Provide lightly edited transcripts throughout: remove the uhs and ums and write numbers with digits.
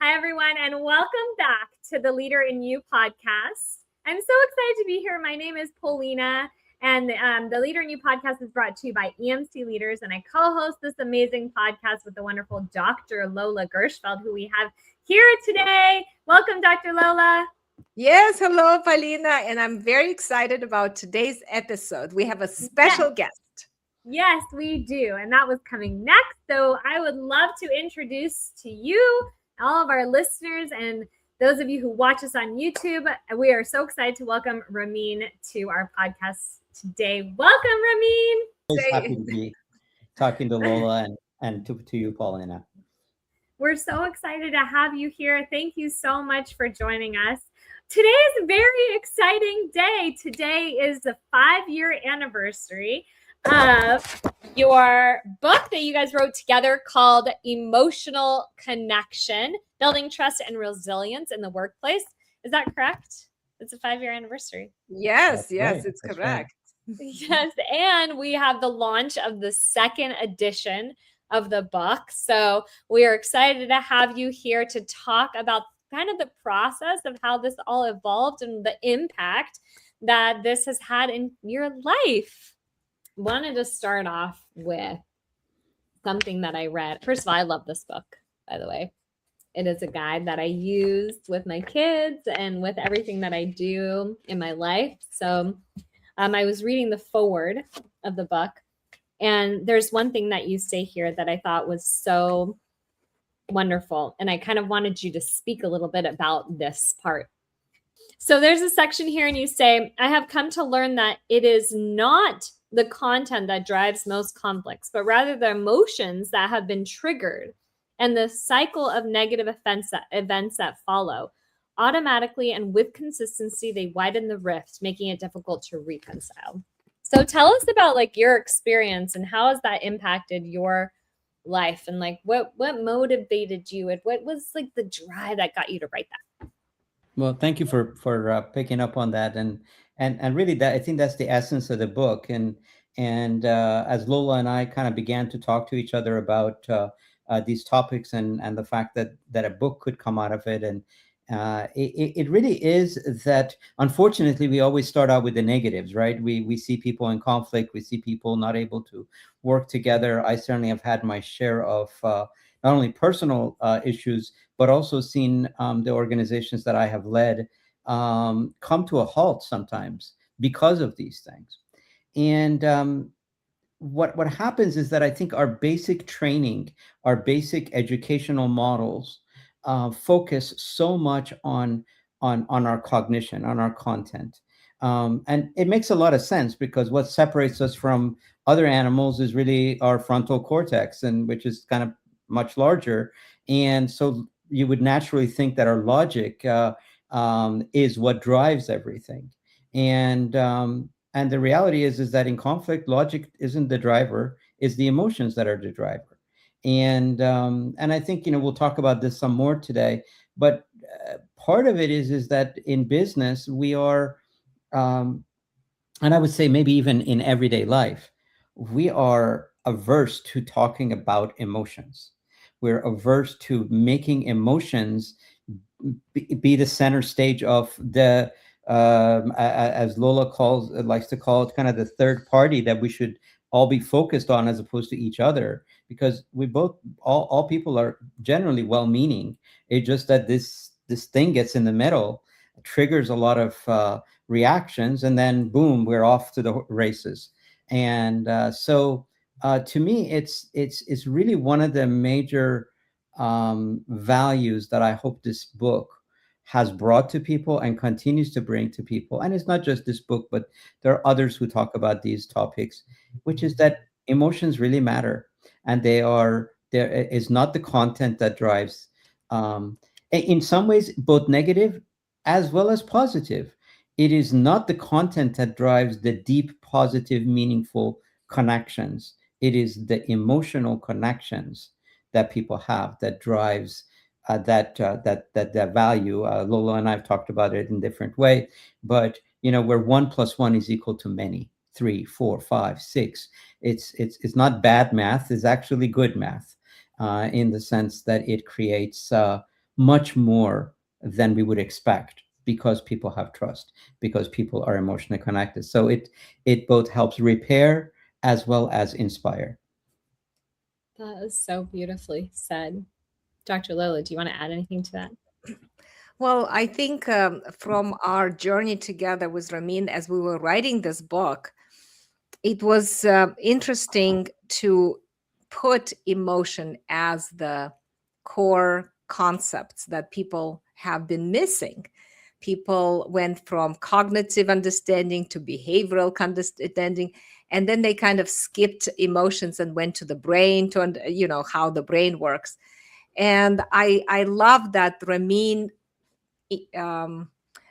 Hi, everyone, and welcome back to the Leader in You podcast. I'm so excited to be here. My name is Polina, and the Leader in You podcast is brought to you by EMC Leaders, and I co-host this amazing podcast with the wonderful Dr. Lola Gershfeld, who we have here today. Welcome, Dr. Lola. Yes, hello, Polina, and I'm very excited about today's episode. We have a special guest. Yes, we do, and that was coming next. So I would love to introduce to you, all of our listeners, and those of you who watch us on YouTube. We are so excited to welcome Ramin to our podcast today. Welcome, Ramin. Always happy to be talking to Lola and to you, Polina. We're so excited to have you here. Thank you so much for joining us. Today is a very exciting day. Today is the 5-year anniversary of your book that you guys wrote together called Emotional Connection, Building Trust and Resilience in the Workplace. Is that correct? It's a 5-year anniversary. Yes, right. it's That's correct. Yes, and we have the launch of the second edition of the book. So we are excited to have you here to talk about kind of the process of how this all evolved and the impact that this has had in your life. Wanted to start off with something that I read. First of all, I love this book, by the way. It is a guide that I used with my kids and with everything that I do in my life. So I was reading the foreword of the book, and there's one thing that you say here that I thought was so wonderful. And I kind of wanted you to speak a little bit about this part. So there's a section here, and you say, I have come to learn that it is not the content that drives most conflicts, but rather the emotions that have been triggered and the cycle of negative events that follow. Automatically and with consistency, they widen the rift, making it difficult to reconcile. So tell us about like your experience and how has that impacted your life, and like what motivated you, and what was like the drive that got you to write that? Well, thank you for picking up on that, and really that I think that's the essence of the book. And as Lola and I kind of began to talk to each other about these topics and the fact that a book could come out of it, and it really is that unfortunately we always start out with the negatives, right? We see people in conflict, we see people not able to work together. I certainly have had my share of not only personal issues, but also seen the organizations that I have led come to a halt sometimes because of these things. And what happens is that I think our basic training, our basic educational models focus so much on our cognition, on our content. And it makes a lot of sense, because what separates us from other animals is really our frontal cortex, and which is kind of much larger. And so you would naturally think that our logic is what drives everything. And the reality is that in conflict, logic isn't the driver; it's the emotions that are the driver. And I think we'll talk about this some more today. But part of it is that in business we are, and I would say maybe even in everyday life, we are averse to talking about emotions. We're averse to making emotions be the center stage of the, as Lola likes to call it, kind of the third party that we should all be focused on, as opposed to each other, because all people are generally well-meaning. It's just that this thing gets in the middle, triggers a lot of reactions, and then boom, we're off to the races. And so to me, it's really one of the major values that I hope this book has brought to people and continues to bring to people. And it's not just this book, but there are others who talk about these topics, which is that emotions really matter, and there is not the content that drives, in some ways, both negative as well as positive. It is not the content that drives the deep, positive, meaningful connections. It is the emotional connections that people have that drives that value. Lola and I've talked about it in different way, but where 1 + 1 is equal to many, 3, 4, 5, 6. It's not bad math. It's actually good math, in the sense that it creates much more than we would expect, because people have trust, because people are emotionally connected. So it both helps repair as well as inspire. That is so beautifully said. Dr. Lola, do you want to add anything to that? Well, I think from our journey together with Ramin as we were writing this book, it was interesting to put emotion as the core concepts that people have been missing. People went from cognitive understanding to behavioral understanding, and then they kind of skipped emotions and went to the brain to how the brain works. And I love that Ramin um,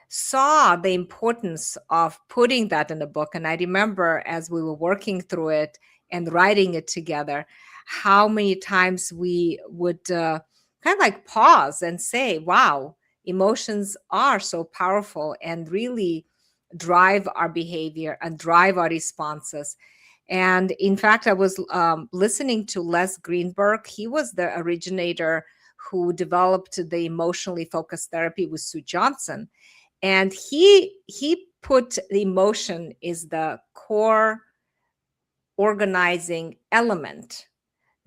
saw the importance of putting that in the book. And I remember as we were working through it and writing it together, how many times we would kind of like pause and say, wow, emotions are so powerful and really drive our behavior and drive our responses. And in fact, I was listening to Les Greenberg. He was the originator who developed the emotionally focused therapy with Sue Johnson. And he put the emotion is the core organizing element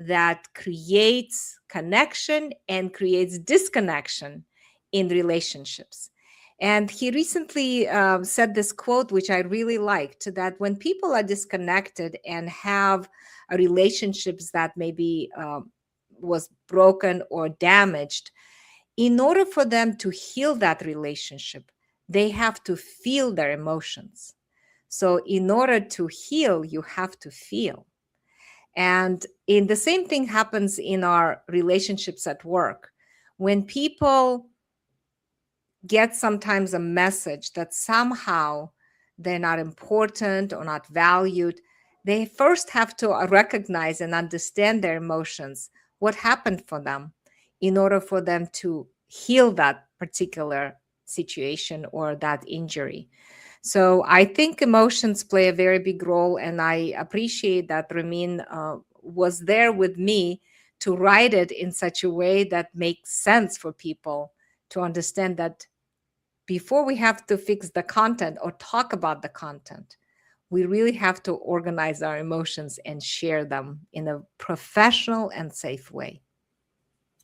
that creates connection and creates disconnection in relationships. And he recently said this quote, which I really liked, that when people are disconnected and have relationships that maybe was broken or damaged, in order for them to heal that relationship, they have to feel their emotions. So, in order to heal, you have to feel. And in the same thing happens in our relationships at work. When people get sometimes a message that somehow they're not important or not valued, they first have to recognize and understand their emotions, what happened for them, in order for them to heal that particular situation or that injury. So I think emotions play a very big role, and I appreciate that Ramin was there with me to write it in such a way that makes sense for people to understand that before we have to fix the content or talk about the content, we really have to organize our emotions and share them in a professional and safe way.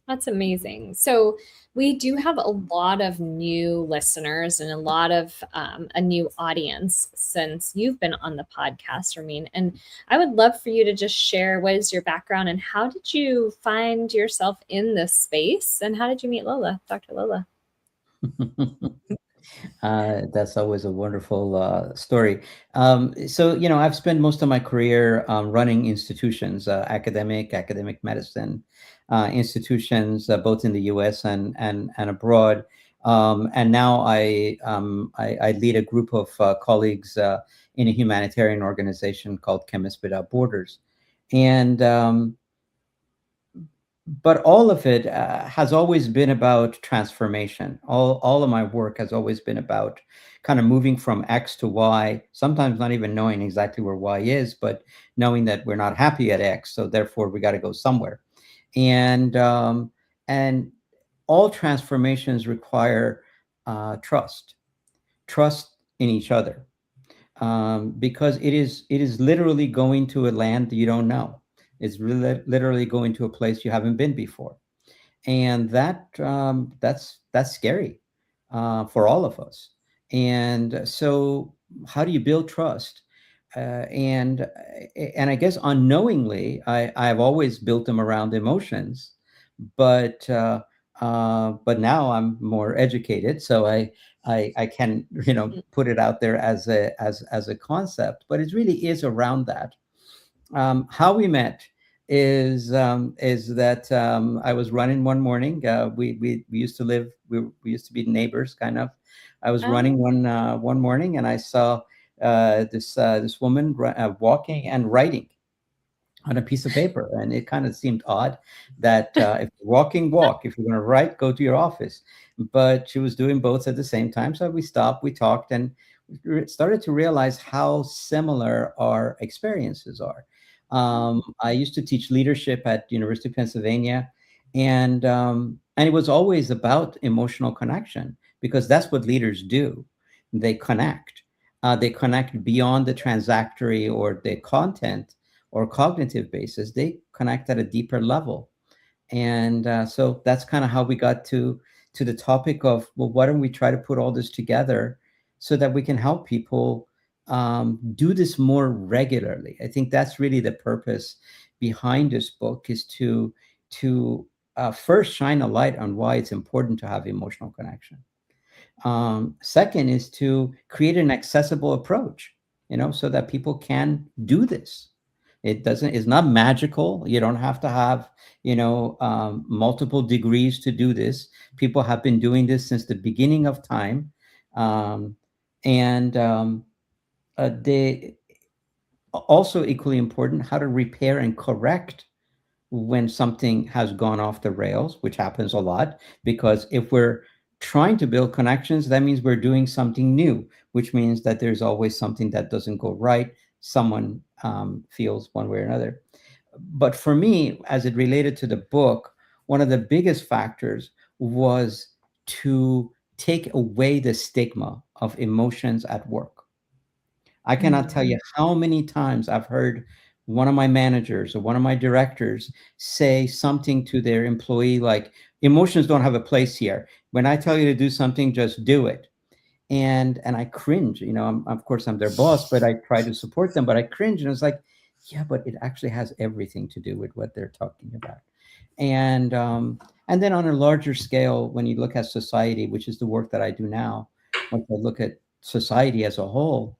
That's amazing. So, we do have a lot of new listeners and a lot of a new audience since you've been on the podcast, Ramin. And I would love for you to just share what is your background and how did you find yourself in this space and how did you meet Lola, Dr. Lola? That's always a wonderful story. So, I've spent most of my career running institutions, academic medicine institutions, both in the U.S. and abroad. And now I lead a group of colleagues in a humanitarian organization called Chemists Without Borders. And but all of it has always been about transformation. All of my work has always been about kind of moving from X to Y, sometimes not even knowing exactly where Y is, but knowing that we're not happy at X, so therefore we got to go somewhere. And all transformations require trust, trust in each other, because it is literally going to a land that you don't know. It's really literally going to a place you haven't been before, and that's scary for all of us. And so, how do you build trust? And I guess unknowingly, I've always built them around emotions, but now I'm more educated, so I can put it out there as a concept, but it really is around that. How we met is that I was running one morning. We used to live. We used to be neighbors, kind of. I was running Oh, one morning, and I saw this woman walking and writing on a piece of paper, and it kind of seemed odd that if you're walking, walk. If you're going to write, go to your office. But she was doing both at the same time, so we stopped, we talked, and started to realize how similar our experiences are. I used to teach leadership at University of Pennsylvania, and And it was always about emotional connection because that's what leaders do. They connect. They connect beyond the transactory or the content or cognitive basis. They connect at a deeper level. And so that's kind of how we got to the topic of, well, why don't we try to put all this together so that we can help people do this more regularly. I think that's really the purpose behind this book, is to first shine a light on why it's important to have emotional connection. Second is to create an accessible approach, so that people can do this. It's not magical. You don't have to have, multiple degrees to do this. People have been doing this since the beginning of time. Um, and they also equally important, how to repair and correct when something has gone off the rails, which happens a lot, because if we're trying to build connections, that means we're doing something new, which means that there's always something that doesn't go right. Someone feels one way or another. But for me, as it related to the book, one of the biggest factors was to take away the stigma of emotions at work. I cannot tell you how many times I've heard one of my managers or one of my directors say something to their employee like, emotions don't have a place here. When I tell you to do something, just do it. And I cringe. Of course I'm their boss, but I try to support them, but I cringe, and it's like, yeah, but it actually has everything to do with what they're talking about. And then on a larger scale, when you look at society, which is the work that I do now, when I look at society as a whole,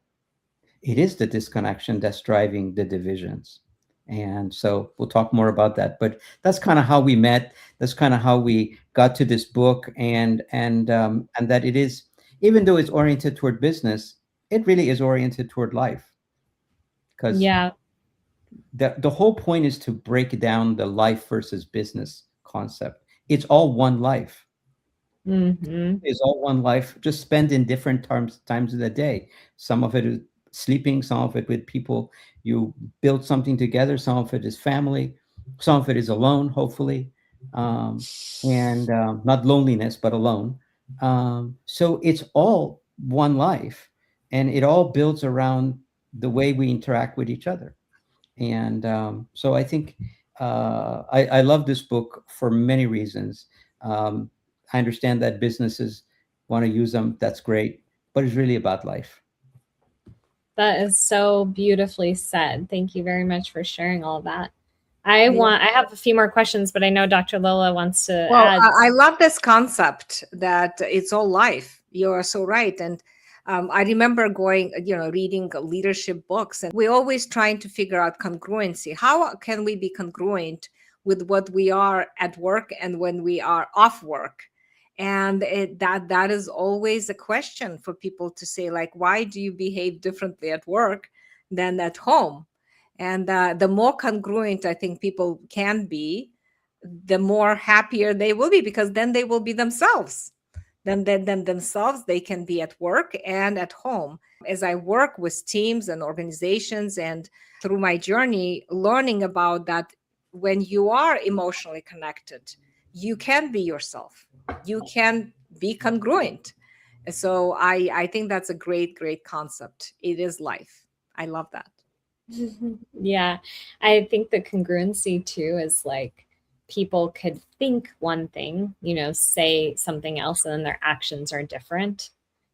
it is the disconnection that's driving the divisions. And so we'll talk more about that. But that's kind of how we met. That's kind of how we got to this book, and that it is, even though it's oriented toward business, it really is oriented toward life, because Yeah. the whole point is to break down the life versus business concept. It's all one life. Hmm. Is all one life, just spent in different times of the day. Some of it is sleeping, some of it with people you build something together, some of it is family, some of it is alone, hopefully, and not loneliness, but alone. So it's all one life, and it all builds around the way we interact with each other. And so I think I love this book for many reasons. Um, I understand that businesses want to use them. That's great. But it's really about life. That is so beautifully said. Thank you very much for sharing all of that. Yeah. I have a few more questions, but I know Dr. Lola wants to Well, add. I love this concept that it's all life. You are so right. And I remember going, reading leadership books, and we're always trying to figure out congruency. How can we be congruent with what we are at work and when we are off work? And that is always a question for people to say, like, why do you behave differently at work than at home? And the more congruent I think people can be, the more happier they will be, because then they will be themselves. Then themselves, they can be at work and at home. As I work with teams and organizations, and through my journey learning about that, when you are emotionally connected, you can be yourself, you can be congruent. So I think that's a great concept. It is life. I love that. Yeah, I think the congruency too is like people could think one thing, say something else, and then their actions are different.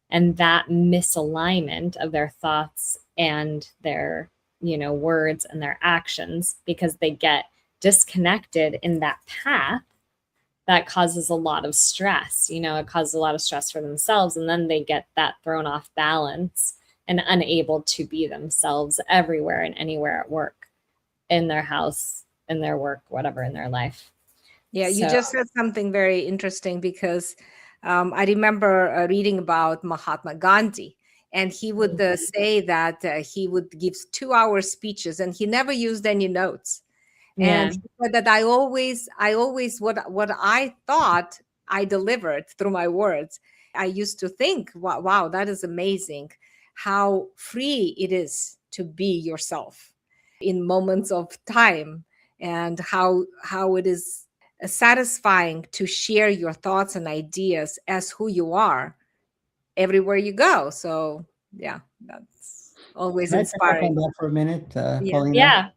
And that misalignment of their thoughts and their, words and their actions, because they get disconnected in that path, that causes a lot of stress. It causes a lot of stress for themselves. And then they get that thrown off balance and unable to be themselves everywhere and anywhere at work, in their house, in their work, whatever, in their life. Yeah, you So, just said something very interesting, because I remember reading about Mahatma Gandhi, and he would say that he would give 2 hour speeches, and he never used any notes. yeah. And he said that I always, what I thought, I delivered through my words. I used to think, wow, that is amazing, how free it is to be yourself in moments of time, and how it is satisfying to share your thoughts and ideas as who you are everywhere you go. So yeah, that's always Can I pick up on inspiring. that for a minute, Yeah. Paulina?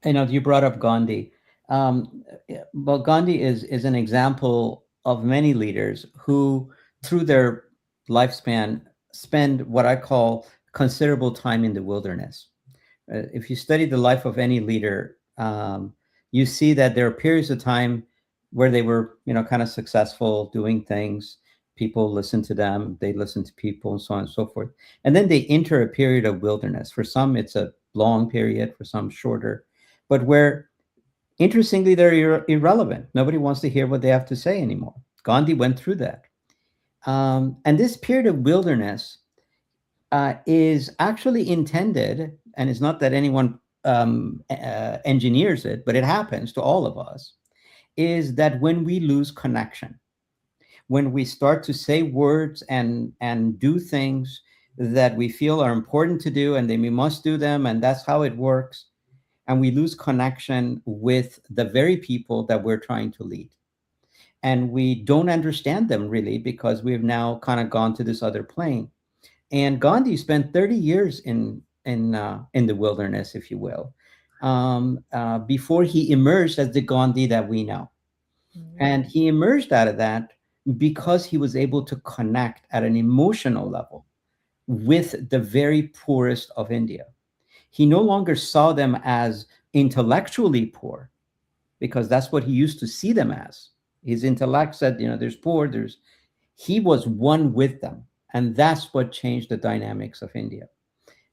Yeah. You brought up Gandhi. Well, Gandhi is an example of many leaders who, through their lifespan, spend what I call considerable time in the wilderness. If you study the life of any leader, you see that there are periods of time where they were, kind of successful doing things. People listen to them, they listen to people, and so on and so forth. And then they enter a period of wilderness. For some, it's a long period, for some, shorter, but where, interestingly, they're irrelevant. Nobody wants to hear what they have to say anymore. Gandhi went through that. And this period of wilderness is actually intended, and it's not that anyone engineers it, but it happens to all of us, is that when we lose connection, when we start to say words and do things that we feel are important to do, and then we must do them, and that's how it works, and we lose connection with the very people that we're trying to lead, and we don't understand them really because we've now kind of gone to this other plane. And Gandhi spent 30 years in the wilderness, if you will, before he emerged as the Gandhi that we know. And he emerged out of that because he was able to connect at an emotional level with the very poorest of India. He no longer saw them as intellectually poor, because that's what he used to see them as. His intellect said, there's poor, he was one with them. And that's what changed the dynamics of India,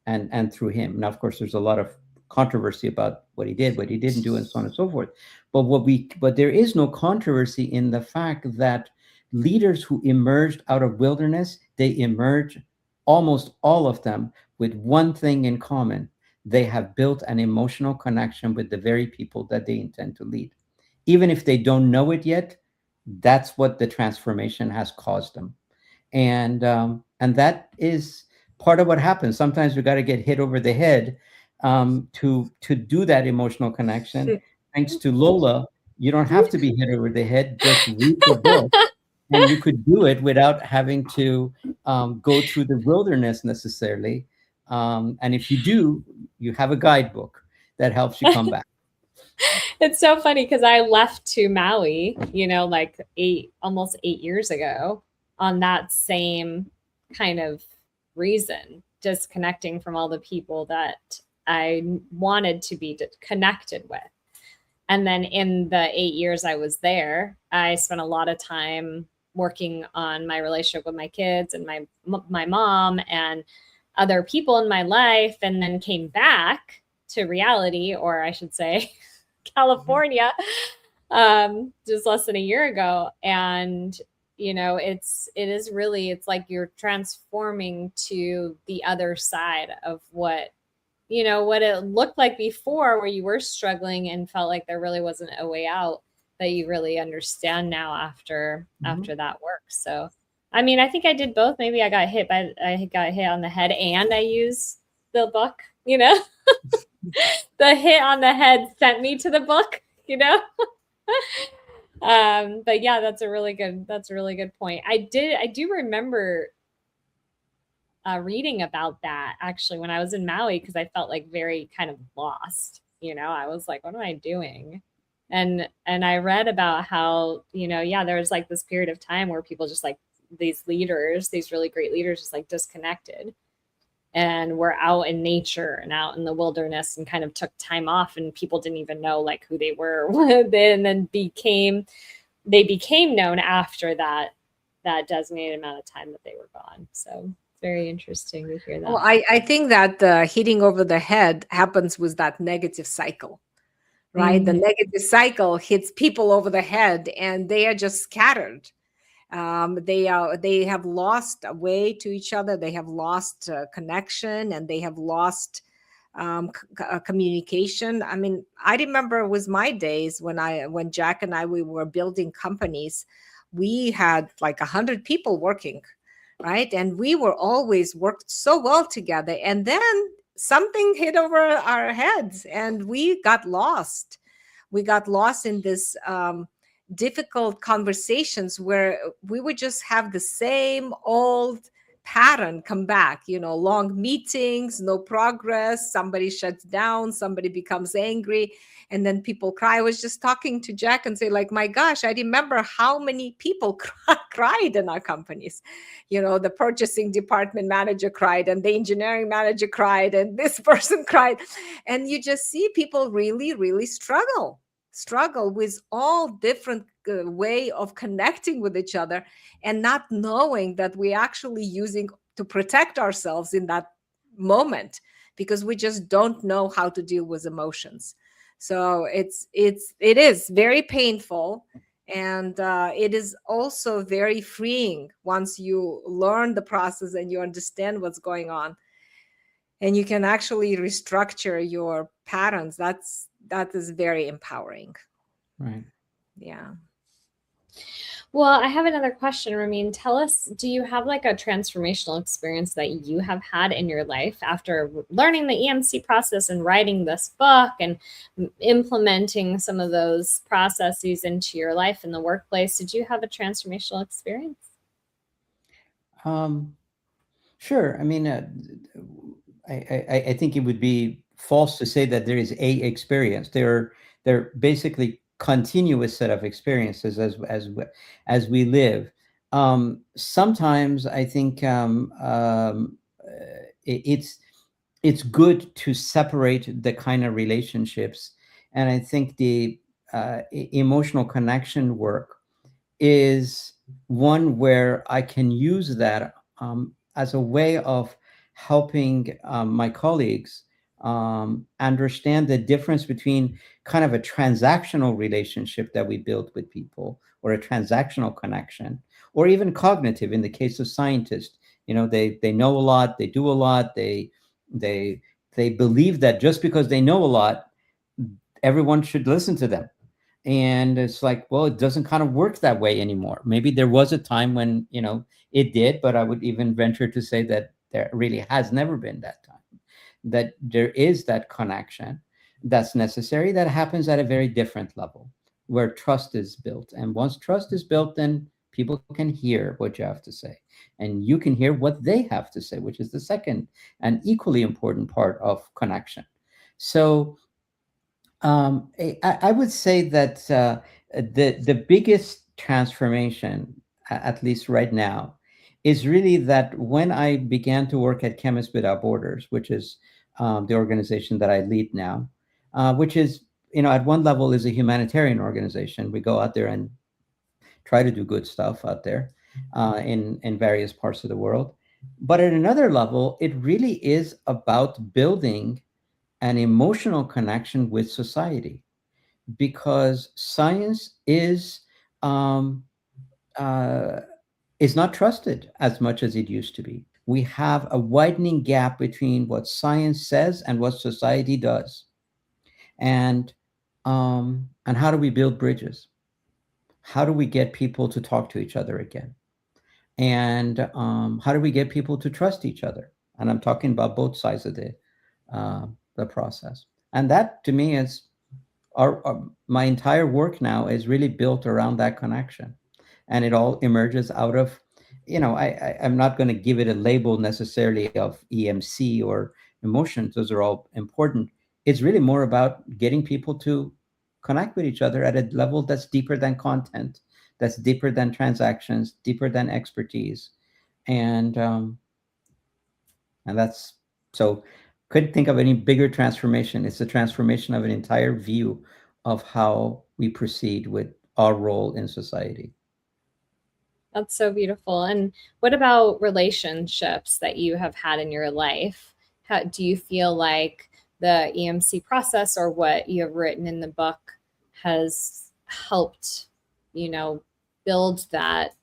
and through him. Now, of course, there's a lot of controversy about what he did, what he didn't do, and so on and so forth. But there is no controversy in the fact that leaders who emerged out of wilderness, they emerge, almost all of them, with one thing in common. They have built an emotional connection with the very people that they intend to lead. Even if they don't know it yet, that's what the transformation has caused them. And that is part of what happens. Sometimes we got to get hit over the head to do that emotional connection. Thanks to Lola, you don't have to be hit over the head. Just read the book, and you could do it without having to go through the wilderness necessarily. And if you do, you have a guidebook that helps you come back. It's so funny because I left to Maui, like almost 8 years ago, on that same kind of reason, disconnecting from all the people that I wanted to be connected with. And then in the 8 years I was there, I spent a lot of time working on my relationship with my kids and my mom and other people in my life, and then came back to reality, or I should say California, just less than a year ago. And it's like you're transforming to the other side of what it looked like before, where you were struggling and felt like there really wasn't a way out, that you really understand now after that work. So I mean, I think I did both. Maybe I got hit on the head and I used the book, the hit on the head sent me to the book, but yeah, that's a really good point. I do remember reading about that actually when I was in Maui, because I felt like very kind of lost. I was like, what am I doing? And I read about how, there was like this period of time where people just like these really great leaders just like disconnected and were out in nature and out in the wilderness and kind of took time off, and people didn't even know like who they were and then became known after that designated amount of time that they were gone. So very interesting to hear that. Well, I think that hitting over the head happens with that negative cycle, right? Mm-hmm. The negative cycle hits people over the head and they are just scattered. They have lost a way to each other. They have lost connection, and they have lost communication. I mean, I remember with my days when Jack and I, we were building companies, we had like 100 people working, right? And we were always worked so well together. And then something hit over our heads and we got lost. we got lost in this difficult conversations where we would just have the same old pattern come back, long meetings, no progress, somebody shuts down, somebody becomes angry, and then people cry. I was just talking to Jack and say, like, my gosh, I remember how many people cried in our companies. The purchasing department manager cried, and the engineering manager cried, and this person cried. And you just see people really, really struggle with all different way of connecting with each other, and not knowing that we're actually using to protect ourselves in that moment, because we just don't know how to deal with emotions. So it is very painful, and it is also very freeing once you learn the process and you understand what's going on, and you can actually restructure your patterns. That is very empowering. Right. Yeah. Well, I have another question, Ramin. Tell us, do you have like a transformational experience that you have had in your life after learning the EMC process and writing this book and implementing some of those processes into your life in the workplace? Did you have a transformational experience? Um, sure. I mean, I think it would be false to say that there is a experience. They're basically continuous set of experiences as we live. Sometimes I think it's good to separate the kind of relationships, and I think the emotional connection work is one where I can use that as a way of helping my colleagues understand the difference between kind of a transactional relationship that we build with people, or a transactional connection, or even cognitive. In the case of scientists, they know a lot, they do a lot, they they believe that just because they know a lot, everyone should listen to them. And it's like, well, it doesn't kind of work that way anymore. Maybe there was a time when it did, but I would even venture to say that there really has never been that time, that there is that connection that's necessary, that happens at a very different level, where trust is built. And once trust is built, then people can hear what you have to say, and you can hear what they have to say, which is the second and equally important part of connection. So I would say that the biggest transformation, at least right now, is really that when I began to work at Chemists Without Borders, which is the organization that I lead now, which is, at one level is a humanitarian organization. We go out there and try to do good stuff out there in various parts of the world. But at another level, it really is about building an emotional connection with society, because science um, uh, is not trusted as much as it used to be. We have a widening gap between what science says and what society does, and how do we build bridges? How do we get people to talk to each other again? And how do we get people to trust each other? And I'm talking about both sides of the process. And that, to me, is my entire work now is really built around that connection, and it all emerges out of, I'm not going to give it a label necessarily of EMC or emotions. Those are all important. It's really more about getting people to connect with each other at a level that's deeper than content, that's deeper than transactions, deeper than expertise, and that's so, couldn't think of any bigger transformation. It's a transformation of an entire view of how we proceed with our role in society. That's so beautiful. And what about relationships that you have had in your life? How do you feel like the EMC process or what you have written in the book has helped, you know, build that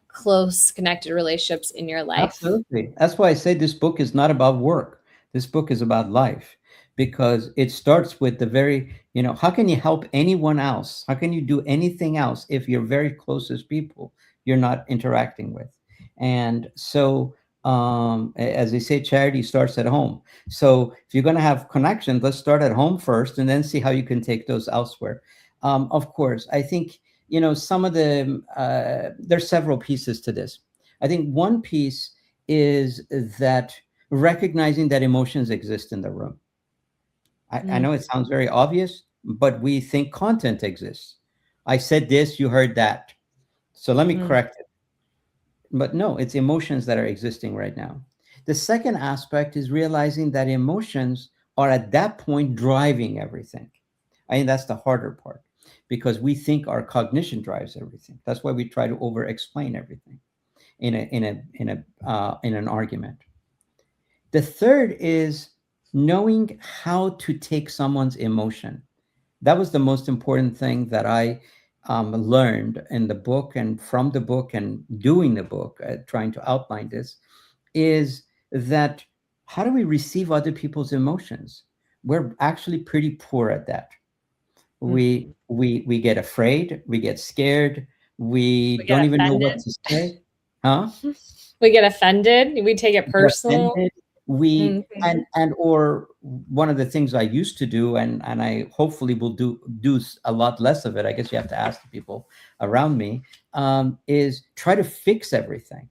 close connected relationships in your life? Absolutely. That's why I say this book is not about work. This book is about life, because it starts with the very, how can you help anyone else? How can you do anything else if your very closest people you're not interacting with? And so, as they say, charity starts at home. So if you're going to have connection, let's start at home first and then see how you can take those elsewhere. Of course, I think, some of the there's several pieces to this. I think one piece is that recognizing that emotions exist in the room. I Mm, know it sounds very obvious, but we think content exists. I said this, you heard that. So let me mm, correct it. But no, it's emotions that are existing right now. The second aspect is realizing that emotions are at that point driving everything. I think that's the harder part, because we think our cognition drives everything. That's why we try to over explain everything in an argument. The third is knowing how to take someone's emotion. That was the most important thing that I learned in the book, and from the book and doing the book, trying to outline this, is that how do we receive other people's emotions? We're actually pretty poor at that. mm. We get afraid, we get scared, we We don't get even know what offended. to say. Huh? We get offended. We take it Get personal. offended. We Mhm. and or one of the things I used to do, and I hopefully will do a lot less of it. I guess you have to ask the people around me. Is try to fix everything,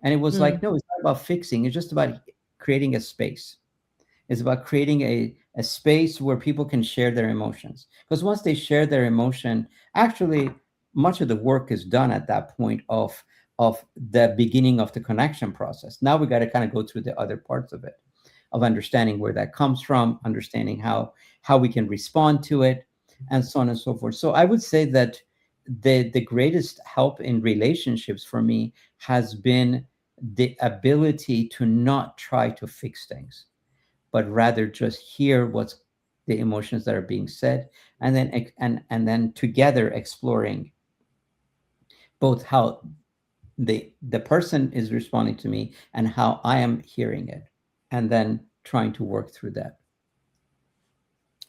and it was Mm, like, no, it's not about fixing. It's just about creating a space. It's about creating a space where people can share their emotions. Because once they share their emotion, actually, much of the work is done at that point of the beginning of the connection process. Now we got to kind of go through the other parts of it, of understanding where that comes from, understanding how we can respond to it, and so on and so forth. So I would say that the greatest help in relationships for me has been the ability to not try to fix things, but rather just hear what's the emotions that are being said, and then and then together exploring both how the person is responding to me and how I am hearing it, and then trying to work through that.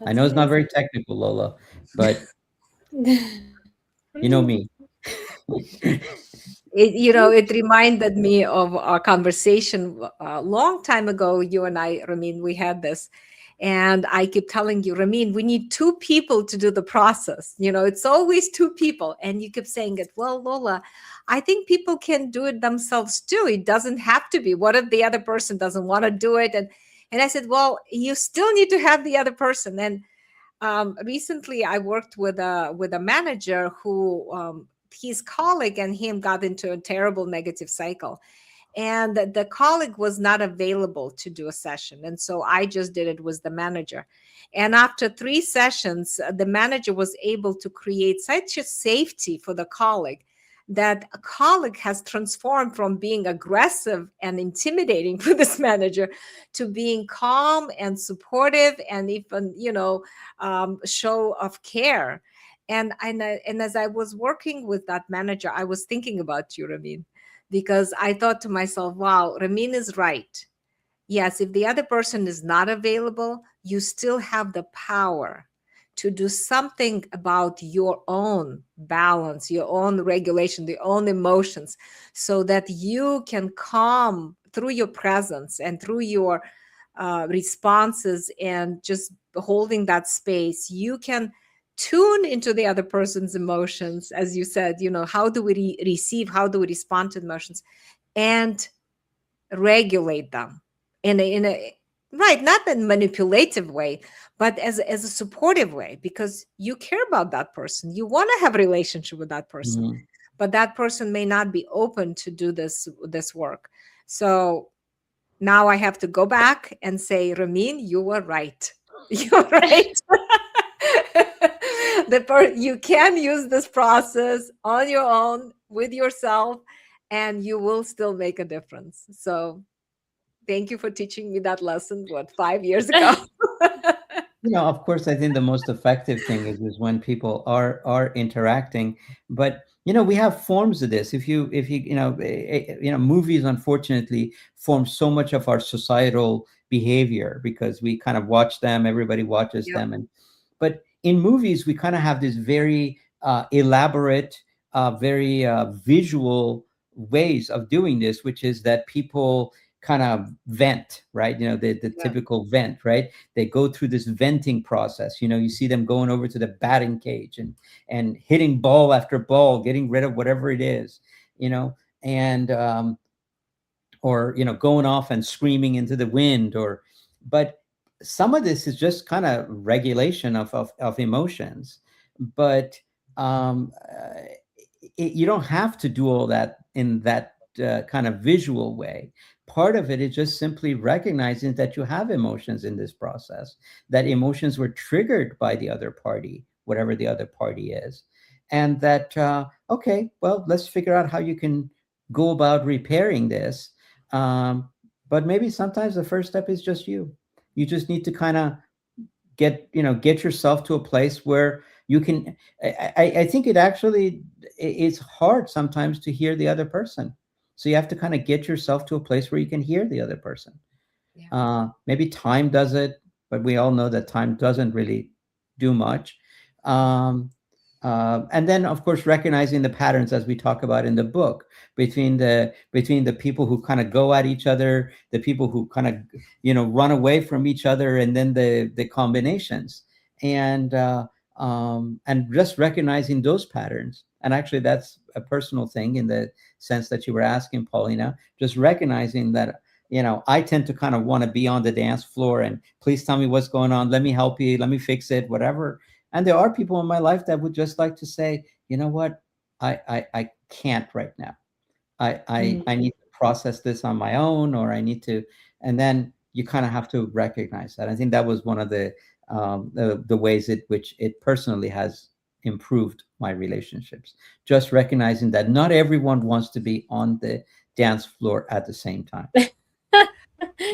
I That's know it's not very amazing. technical, Lola, but you know me. it reminded me of our conversation a long time ago. You and I, Ramin, we had this. And I keep telling you, Ramin, we need two people to do the process. It's always two people. And you keep saying it. Well, Lola, I think people can do it themselves too. It doesn't have to be. What if the other person doesn't want to do it? And I said, well, you still need to have the other person. And recently I worked with a manager who his colleague and him got into a terrible negative cycle, and the colleague was not available to do a session, and so I just did it with the manager. And after 3 sessions, the manager was able to create such a safety for the colleague that a colleague has transformed from being aggressive and intimidating for this manager to being calm and supportive, and even show of care. And as I was working with that manager, I was thinking about you, Ramin, because I thought to myself, wow, Ramin is right. Yes, if the other person is not available, you still have the power to do something about your own balance, your own regulation, your own emotions, so that you can calm through your presence and through your responses, and just holding that space. You can tune into the other person's emotions, as you said, how do we receive, how do we respond to emotions, and regulate them in a right, not in a manipulative way, but as a supportive way, because you care about that person, you want to have a relationship with that person, Mhm. but that person may not be open to do this work. So now I have to go back and say, Ramin, you were right. You're right. You can use this process on your own with yourself, and you will still make a difference. So thank you for teaching me that lesson, what, 5 years ago? Of course, I think the most effective thing is when people are interacting. But we have forms of this. If you movies unfortunately form so much of our societal behavior, because we kind of watch them. Everybody watches Yep. them, but in movies we kind of have this very elaborate, very visual ways of doing this, which is that people kind of vent, right? The Yeah. typical vent, right? They go through this venting process. You see them going over to the batting cage and hitting ball after ball, getting rid of whatever it is, you know, and or going off and screaming into the wind, or but some of this is just kind of regulation of emotions. But you don't have to do all that in that kind of visual way. Part of it is just simply recognizing that you have emotions in this process, that emotions were triggered by the other party, whatever the other party is, and that okay, well, let's figure out how you can go about repairing this. um, but maybe sometimes the first step is just you just need to kind of get yourself to a place where you can. I think it actually it's hard sometimes to hear the other person, so you have to kind of get yourself to a place where you can hear the other person. Yeah. Maybe time does it, but we all know that time doesn't really do much. Um, and then, of course, recognizing the patterns as we talk about in the book, between the people who kind of go at each other, the people who kind of run away from each other, and then the combinations, and and just recognizing those patterns. And actually, that's a personal thing in the sense that you were asking, Paulina. Just recognizing that I tend to kind of want to be on the dance floor and please tell me what's going on. Let me help you. Let me fix it, whatever. And there are people in my life that would just like to say, you know what, I can't right now. I need to process this on my own, or I need to, and then you kind of have to recognize that. I think that was one of the ways in which it personally has improved my relationships. Just recognizing that not everyone wants to be on the dance floor at the same time.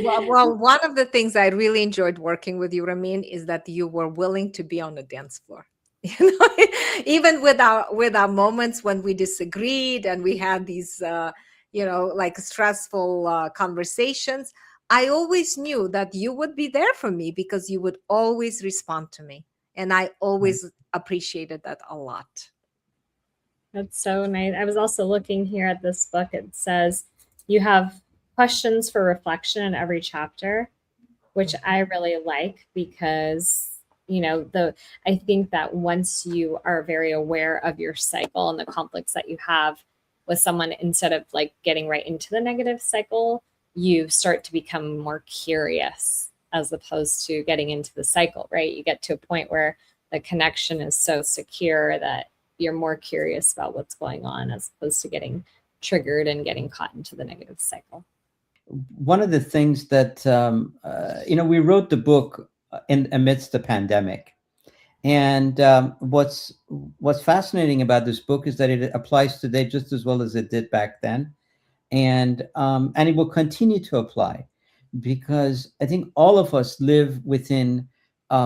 Well, one of the things I really enjoyed working with you, Ramin, is that you were willing to be on the dance floor. Even with our moments when we disagreed and we had these, like stressful conversations, I always knew that you would be there for me because you would always respond to me, and I always appreciated that a lot. That's so nice. I was also looking here at this book. It says you have questions for reflection in every chapter, which I really like because the I think that once you are very aware of your cycle and the conflicts that you have with someone, instead of like getting right into the negative cycle, you start to become more curious as opposed to getting into the cycle, right? You get to a point where the connection is so secure that you're more curious about what's going on as opposed to getting triggered and getting caught into the negative cycle. One of the things that we wrote the book in amidst the pandemic, and what's fascinating about this book is that it applies today just as well as it did back then, and it will continue to apply, because I think all of us live within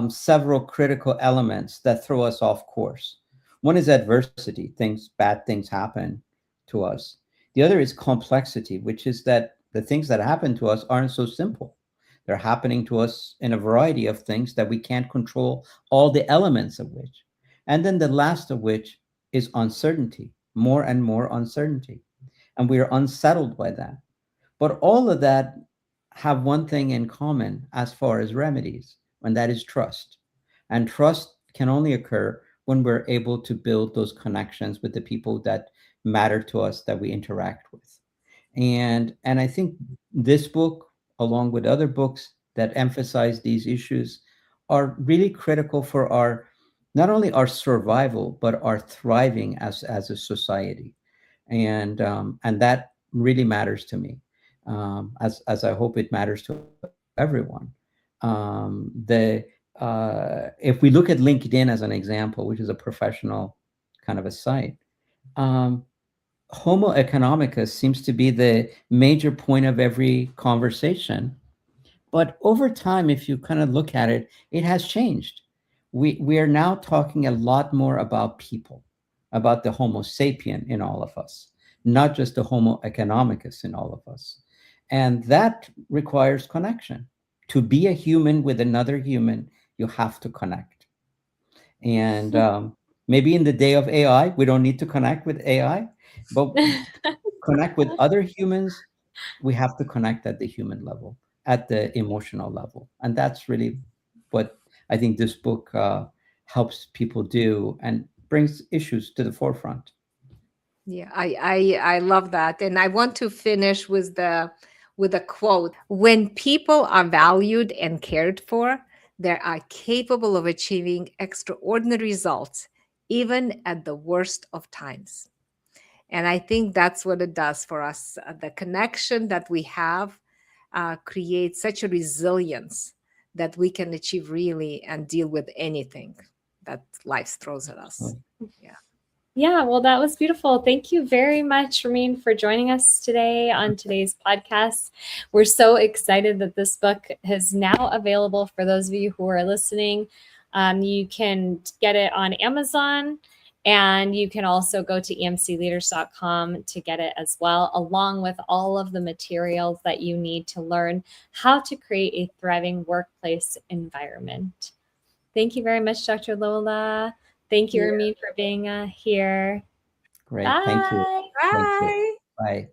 several critical elements that throw us off course. One is adversity; bad things happen to us. The other is complexity, which is that the things that happen to us aren't so simple. They're happening to us in a variety of things that we can't control all the elements of which. And then the last of which is uncertainty, more and more uncertainty. And we are unsettled by that. But all of that have one thing in common as far as remedies, and that is trust. And trust can only occur when we're able to build those connections with the people that matter to us, that we interact with. And I think this book, along with other books that emphasize these issues, are really critical for our not only our survival but our thriving as a society. And that really matters to me, as I hope it matters to everyone. If we look at LinkedIn as an example, which is a professional kind of a site, um, Homo economicus seems to be the major point of every conversation. But over time, if you kind of look at it, it has changed. We are now talking a lot more about people, about the Homo sapien in all of us, not just the Homo economicus in all of us. And that requires connection. To be a human with another human, you have to connect. And maybe in the day of AI, we don't need to connect with AI, but connect with other humans we have to connect at the human level, at the emotional level, and that's really what I think this book helps people do and brings issues to the forefront. Yeah, I love that. And I want to finish with a quote. When people are valued and cared for, they are capable of achieving extraordinary results, even at the worst of times. And I think that's what it does for us. The connection that we have creates such a resilience that we can achieve really and deal with anything that life throws at us. Yeah. Yeah, well, that was beautiful. Thank you very much, Ramin, for joining us today on today's podcast. We're so excited that this book is now available for those of you who are listening. You can get it on Amazon, and you can also go to emcleaders.com to get it as well, along with all of the materials that you need to learn how to create a thriving workplace environment. Thank you very much, Dr. Lola. Thank you, Yeah. Ramin, for being here. Great. Thank you. Bye. Thank you. Bye. Bye.